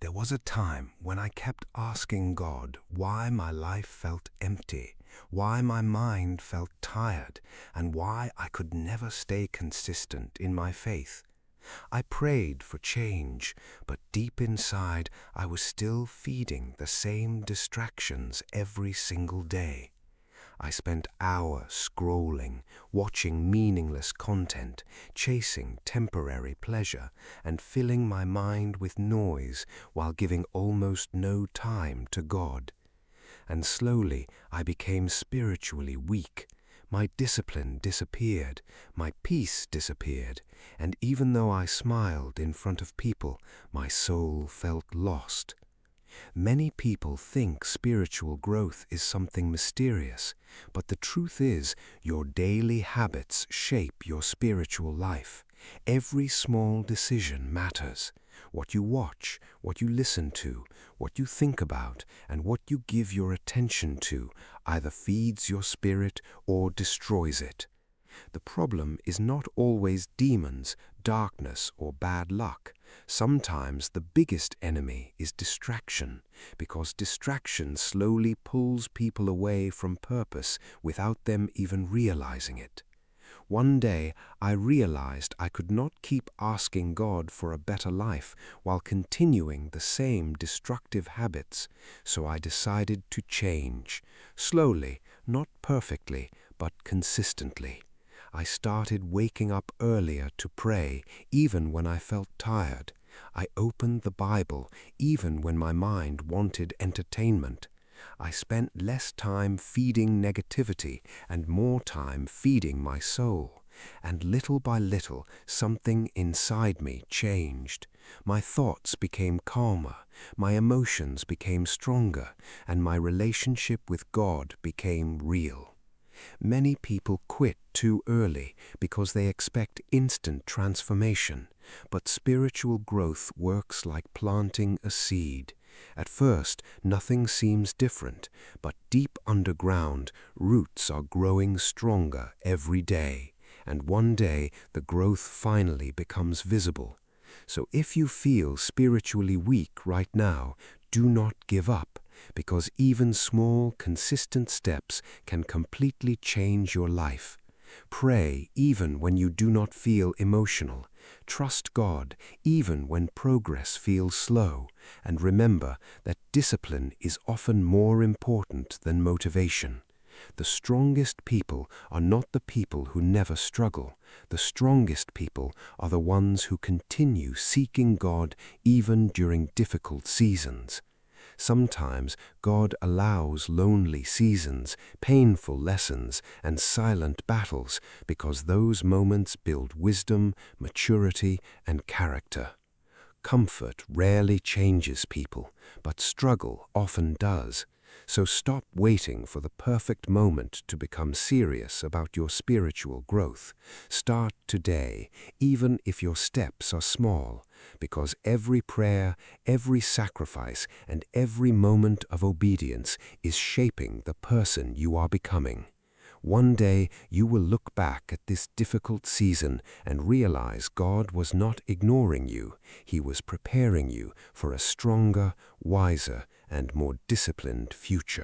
There was a time when I kept asking God why my life felt empty, why my mind felt tired, and why I could never stay consistent in my faith. I prayed for change, but deep inside I was still feeding the same distractions every single day. I spent hours scrolling, watching meaningless content, chasing temporary pleasure, and filling my mind with noise while giving almost no time to God. And slowly I became spiritually weak. My discipline disappeared, my peace disappeared, and even though I smiled in front of people, my soul felt lost. Many people think spiritual growth is something mysterious, but the truth is your daily habits shape your spiritual life. Every small decision matters. What you watch, what you listen to, what you think about, and what you give your attention to either feeds your spirit or destroys it. The problem is not always demons, darkness, or bad luck. Sometimes the biggest enemy is distraction, because distraction slowly pulls people away from purpose without them even realizing it. One day I realized I could not keep asking God for a better life while continuing the same destructive habits, so I decided to change, slowly, not perfectly, but consistently. I started waking up earlier to pray, even when I felt tired. I opened the Bible, even when my mind wanted entertainment. I spent less time feeding negativity and more time feeding my soul. And little by little, something inside me changed. My thoughts became calmer, my emotions became stronger, and my relationship with God became real. Many people quit too early because they expect instant transformation, but spiritual growth works like planting a seed. At first, nothing seems different, but deep underground, roots are growing stronger every day, and one day the growth finally becomes visible. So if you feel spiritually weak right now, do not give up, because even small, consistent steps can completely change your life. Pray even when you do not feel emotional. Trust God even when progress feels slow. And remember that discipline is often more important than motivation. The strongest people are not the people who never struggle. The strongest people are the ones who continue seeking God even during difficult seasons. Sometimes God allows lonely seasons, painful lessons, and silent battles because those moments build wisdom, maturity, and character. Comfort rarely changes people, but struggle often does. So stop waiting for the perfect moment to become serious about your spiritual growth. Start today, even if your steps are small, because every prayer, every sacrifice, and every moment of obedience is shaping the person you are becoming. One day you will look back at this difficult season and realize God was not ignoring you. He was preparing you for a stronger, wiser, and more disciplined future.